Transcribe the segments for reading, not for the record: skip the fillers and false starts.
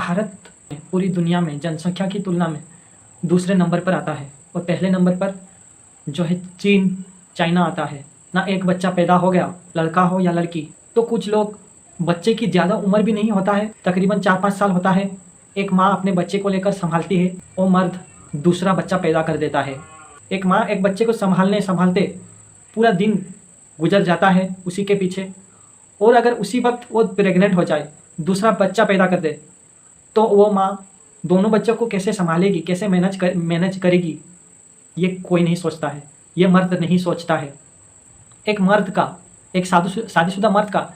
भारत पूरी दुनिया में जनसंख्या की तुलना में दूसरे नंबर पर आता है और पहले नंबर पर जो है चीन, चाइना आता है। ना एक बच्चा पैदा हो गया, लड़का हो या लड़की, तो कुछ लोग बच्चे की ज़्यादा उम्र भी नहीं होता है, तकरीबन 4-5 साल होता है, एक माँ अपने बच्चे को लेकर संभालती है और मर्द दूसरा बच्चा पैदा कर देता है। एक माँ एक बच्चे को संभालते पूरा दिन गुजर जाता है उसी के पीछे, और अगर उसी वक्त वो प्रेग्नेंट हो जाए, दूसरा बच्चा पैदा कर दे, तो वो माँ दोनों बच्चों को कैसे संभालेगी, कैसे मैनेज करेगी, ये कोई नहीं सोचता है, ये मर्द नहीं सोचता है। एक मर्द का, एक शादीशुदा मर्द का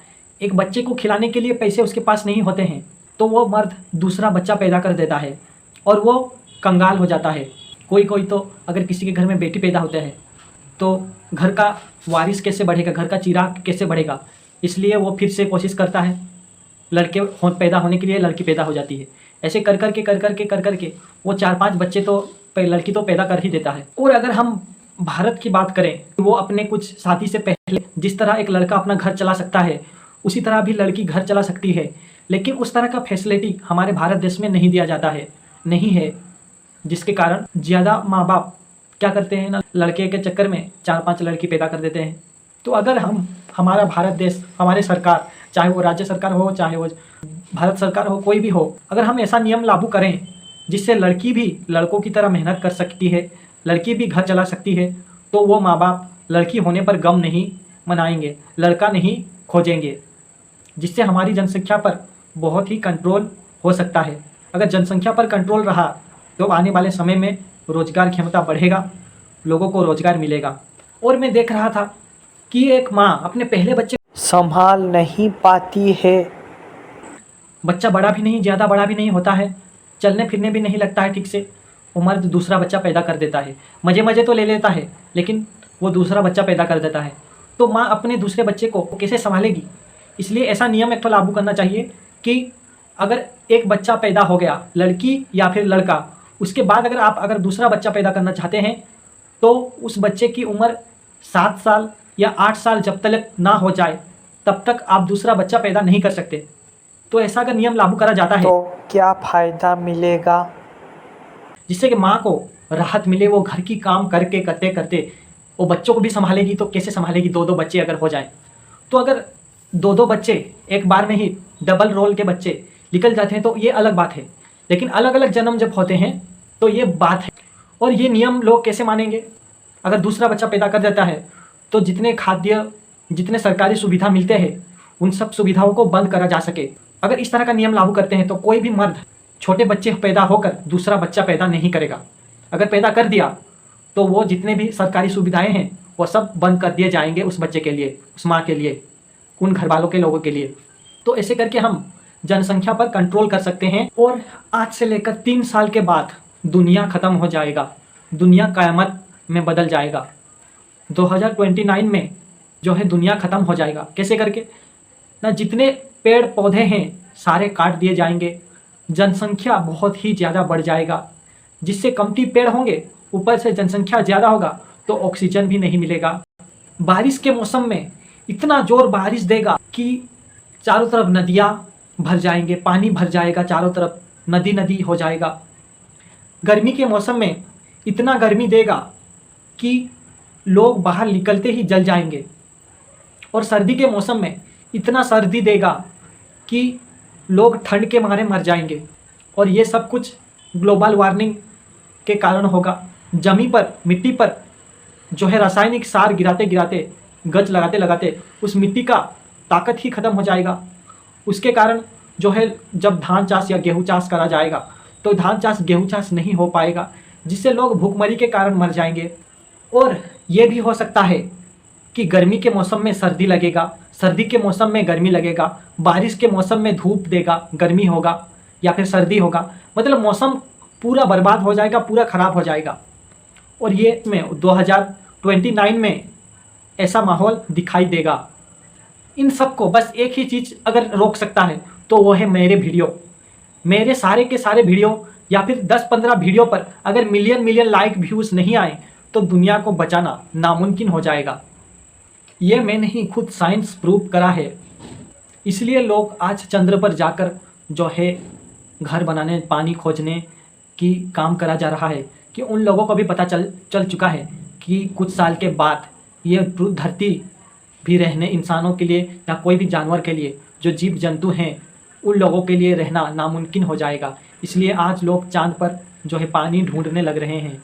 एक बच्चे को खिलाने के लिए पैसे उसके पास नहीं होते हैं, तो वो मर्द दूसरा बच्चा पैदा कर देता है और वो कंगाल हो जाता है। कोई तो अगर किसी के घर में बेटी पैदा होते हैं तो घर का वारिस कैसे बढ़ेगा, घर का चिराग कैसे बढ़ेगा, इसलिए वो फिर से कोशिश करता है, लड़के पैदा होने के लिए लड़की पैदा हो जाती है। ऐसे कर करके वो 4-5 बच्चे तो लड़की तो पैदा कर ही देता है। और अगर हम भारत की बात करें, वो अपने कुछ शादी से पहले जिस तरह एक लड़का अपना घर चला सकता है, उसी तरह भी लड़की घर चला सकती है, लेकिन उस तरह का फैसिलिटी हमारे भारत देश में नहीं दिया जाता है, नहीं है, जिसके कारण ज़्यादा माँ बाप क्या करते हैं ना, लड़के के चक्कर में 4-5 लड़की पैदा कर देते हैं। तो अगर हमारा भारत देश, हमारे सरकार, चाहे वो राज्य सरकार हो, चाहे वो भारत सरकार हो, कोई भी हो, अगर हम ऐसा नियम लागू करें जिससे लड़की भी लड़कों की तरह मेहनत कर सकती है, लड़की भी घर चला सकती है, तो वो माँ बाप लड़की होने पर गम नहीं मनाएंगे, लड़का नहीं खोजेंगे, जिससे हमारी जनसंख्या पर बहुत ही कंट्रोल हो सकता है। अगर जनसंख्या पर कंट्रोल रहा तो आने वाले समय में रोजगार क्षमता बढ़ेगा, लोगों को रोजगार मिलेगा। और मैं देख रहा था कि एक माँ अपने पहले बच्चे संभाल नहीं पाती है। बच्चा बड़ा भी नहीं, ज़्यादा बड़ा भी नहीं होता है, चलने फिरने भी नहीं लगता है ठीक से, वो मर्द दूसरा बच्चा पैदा कर देता है। मज़े तो ले लेता है, लेकिन वो दूसरा बच्चा पैदा कर देता है। तो माँ अपने दूसरे बच्चे को कैसे संभालेगी? इसलिए ऐसा नियम एक तो लागू करना चाहिए कि अगर एक बच्चा पैदा हो गया, लड़की या फिर लड़का, उसके बाद अगर दूसरा बच्चा पैदा करना चाहते हैं तो उस बच्चे की उम्र 7 साल या 8 साल जब तक ना हो जाए तब तक आप दूसरा बच्चा पैदा नहीं कर सकते। तो ऐसा अगर नियम लागू करा जाता है तो क्या फ़ायदा मिलेगा? जिससे कि माँ को राहत मिले, वो घर की काम करते वो बच्चों को भी संभालेगी, तो कैसे संभालेगी? 2-2 बच्चे अगर हो जाए, तो अगर 2-2 बच्चे एक बार में ही डबल रोल के बच्चे निकल जाते हैं तो ये अलग बात है, लेकिन अलग अलग जन्म जब होते हैं तो ये बात है। और ये नियम लोग कैसे मानेंगे? अगर दूसरा बच्चा पैदा कर देता है तो जितने सरकारी सुविधा मिलते हैं उन सब सुविधाओं को बंद करा जा सके। अगर इस तरह का नियम लागू करते हैं तो कोई भी मर्द छोटे बच्चे पैदा होकर दूसरा बच्चा पैदा नहीं करेगा। अगर पैदा कर दिया तो वो जितने भी सरकारी सुविधाएं हैं वो सब बंद कर दिए जाएंगे उस बच्चे के लिए, उस माँ के लिए, उन घर वालों के लोगों के लिए। तो ऐसे करके हम जनसंख्या पर कंट्रोल कर सकते हैं। और आज से लेकर 3 साल के बाद दुनिया ख़त्म हो जाएगा, दुनिया क़यामत में बदल जाएगा। 2029 में जो है दुनिया ख़त्म हो जाएगा। कैसे करके ना, जितने पेड़ पौधे हैं सारे काट दिए जाएंगे, जनसंख्या बहुत ही ज़्यादा बढ़ जाएगा, जिससे कमती पेड़ होंगे, ऊपर से जनसंख्या ज़्यादा होगा तो ऑक्सीजन भी नहीं मिलेगा। बारिश के मौसम में इतना जोर बारिश देगा कि चारों तरफ नदियाँ भर जाएंगे, पानी भर जाएगा, चारों तरफ नदी हो जाएगा। गर्मी के मौसम में इतना गर्मी देगा कि लोग बाहर निकलते ही जल जाएंगे। और सर्दी के मौसम में इतना सर्दी देगा कि लोग ठंड के मारे मर जाएंगे। और ये सब कुछ ग्लोबल वार्मिंग के कारण होगा। जमीन पर, मिट्टी पर जो है रासायनिक सार गिराते गज लगाते उस मिट्टी का ताकत ही ख़त्म हो जाएगा। उसके कारण जो है जब धान चाष या गेहूँ चाष करा जाएगा तो धान चाष गेहूँ चाष नहीं हो पाएगा, जिससे लोग भूखमरी के कारण मर जाएंगे। और ये भी हो सकता है कि गर्मी के मौसम में सर्दी लगेगा, सर्दी के मौसम में गर्मी लगेगा, बारिश के मौसम में धूप देगा, गर्मी होगा या फिर सर्दी होगा, मतलब मौसम पूरा बर्बाद हो जाएगा, पूरा ख़राब हो जाएगा। और ये में 2029 में ऐसा माहौल दिखाई देगा। इन सब को बस एक ही चीज़ अगर रोक सकता है तो वो है मेरे वीडियो। मेरे सारे के सारे वीडियो या फिर 10-15 वीडियो पर अगर मिलियन लाइक व्यूज़ नहीं आए तो दुनिया को बचाना नामुमकिन हो जाएगा। ये मैंने ही खुद साइंस प्रूव करा है। इसलिए लोग आज चंद्र पर जाकर जो है घर बनाने, पानी खोजने की काम करा जा रहा है, कि उन लोगों को भी पता चल चुका है कि कुछ साल के बाद ये धरती भी रहने इंसानों के लिए या कोई भी जानवर के लिए, जो जीव जंतु हैं उन लोगों के लिए रहना नामुमकिन हो जाएगा। इसलिए आज लोग चाँद पर जो है पानी ढूंढने लग रहे हैं।